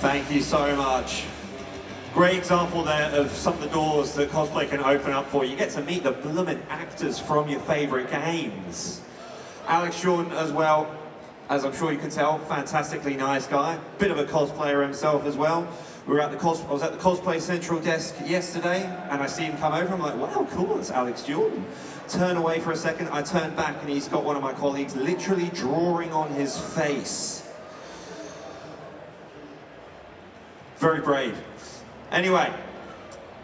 Thank you so much. Great example there of some of the doors that cosplay can open up for you. You get to meet the blooming actors from your favorite games. Alex Jordan as well, as I'm sure you can tell, fantastically nice guy. Bit of a cosplayer himself as well. I was at the Cosplay Central desk yesterday, and I see him come over. I'm like, wow, cool, it's Alex Jordan. Turn away for a second, I turn back, and he's got one of my colleagues literally drawing on his face. Very brave. Anyway,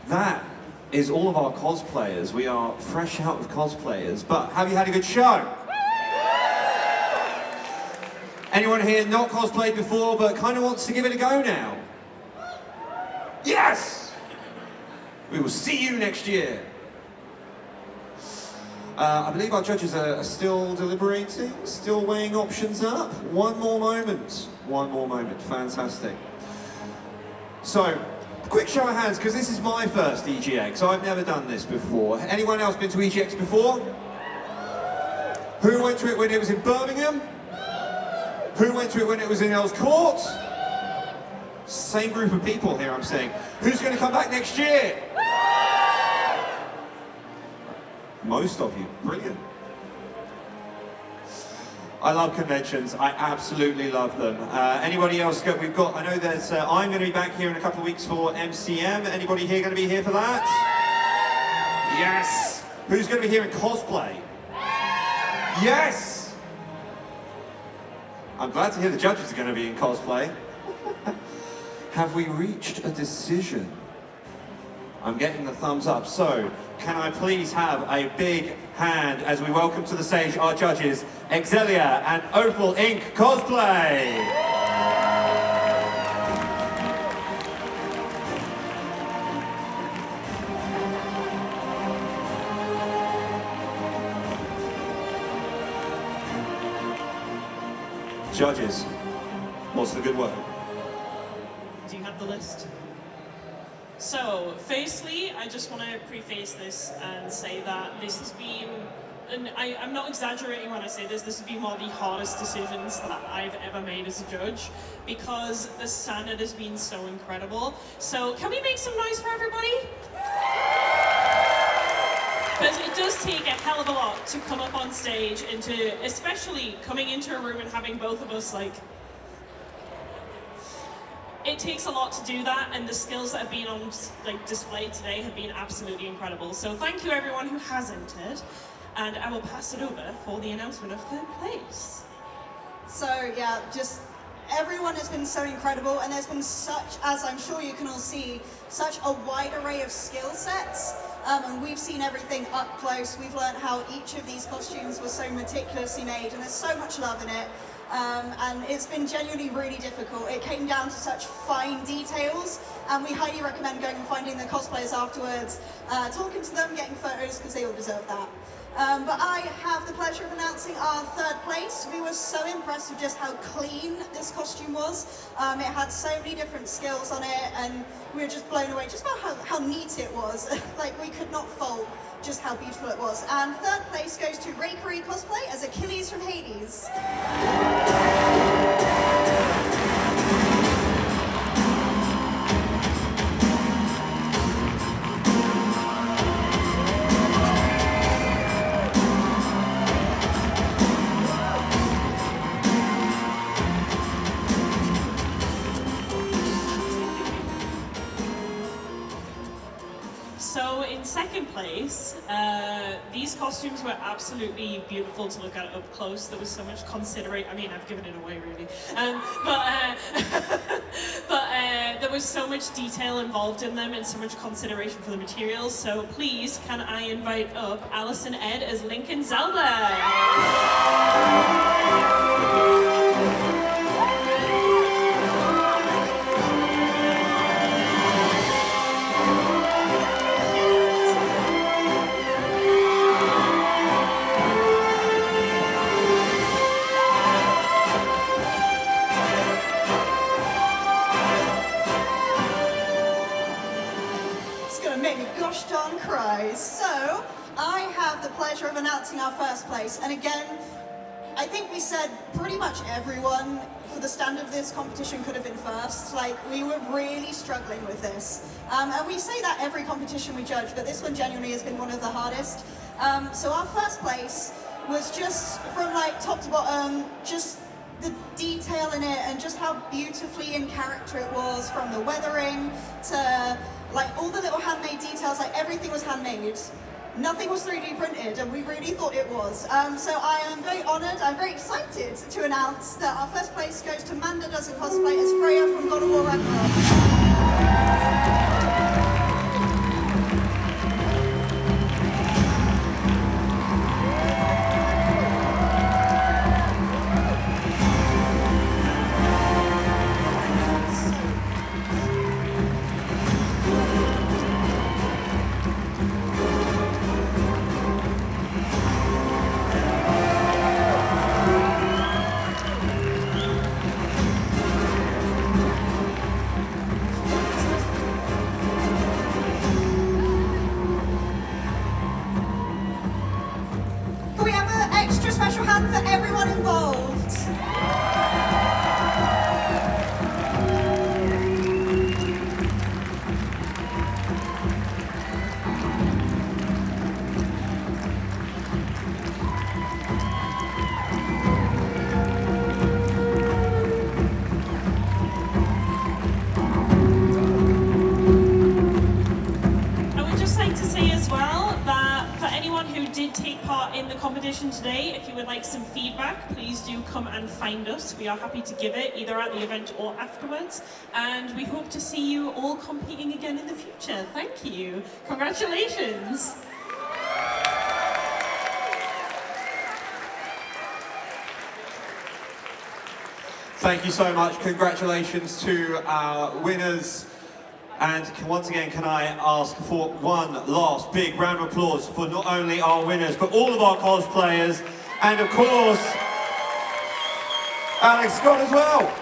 that is all of our cosplayers. We are fresh out of cosplayers, but have you had a good show? Anyone here not cosplayed before, but kind of wants to give it a go now? Yes! We will see you next year. I believe our judges are still deliberating, still weighing options up. One more moment, fantastic. So, quick show of hands, because this is my first EGX. I've never done this before. Anyone else been to EGX before? Who went to it when it was in Birmingham? Who went to it when it was in Earls Court? Same group of people here, I'm saying. Who's going to come back next year? Most of you, brilliant. I love conventions, I absolutely love them. Anybody else, I know there's, I'm going to be back here in a couple of weeks for MCM. Anybody here going to be here for that? Yes! Who's going to be here in cosplay? Yes! I'm glad to hear the judges are going to be in cosplay. Have we reached a decision? I'm getting the thumbs up, so can I please have a big hand as we welcome to the stage our judges, Exelia and Opal Inc. Cosplay! Judges, what's the good word? Do you have the list? So, firstly, I just want to preface this and say that this has been, and I'm not exaggerating when I say this has been one of the hardest decisions that I've ever made as a judge, because the standard has been so incredible. So, can we make some noise for everybody? Because it does take a hell of a lot to come up on stage and to, especially coming into a room and having both of us like, it takes a lot to do that, and the skills that have been on display today have been absolutely incredible. So thank you everyone who has entered, and I will pass it over for the announcement of third place. So yeah, just everyone has been so incredible, and there's been such, as I'm sure you can all see, such a wide array of skill sets. And we've seen everything up close. We've learned how each of these costumes was so meticulously made, and there's so much love in it. And it's been genuinely really difficult. It came down to such fine details, and we highly recommend going and finding the cosplayers afterwards, talking to them, getting photos, because they all deserve that. But I have the pleasure of announcing our third place. We were so impressed with just how clean this costume was. It had so many different skills on it, and we were just blown away just about how neat it was. Like, we could not fault just how beautiful it was. And third place goes to Rakery Cosplay as Achilles from Hades. So in second place, these costumes were absolutely beautiful to look at up close. There was so much consideration. I mean, I've given it away really, but there was so much detail involved in them and so much consideration for the materials. So please, can I invite up Alison Ed as Link and Zelda? So, I have the pleasure of announcing our first place, and again, I think we said pretty much everyone for the standard of this competition could have been first. Like, we were really struggling with this. And we say that every competition we judge, but this one genuinely has been one of the hardest. So our first place was just from like top to bottom, just the detail in it and just how beautifully in character it was, from the weathering to like all the little handmade details, like everything was handmade. Nothing was 3D printed, and we really thought it was. So I am very honoured, I'm very excited to announce that our first place goes to Manda Doesn't Cosplay as Freya from God of War Ragnarok. Can we have an extra special hand for everyone involved? I would just like to say as well that for anyone who did take part in the competition today, if you would like some feedback, please do come and find us. We are happy to give it either at the event or afterwards, and we hope to see you all competing again in the future. Thank you. Congratulations. Thank you so much. Congratulations to our winners. And once again, can I ask for one last big round of applause for not only our winners, but all of our cosplayers, and of course, Alex Scott as well.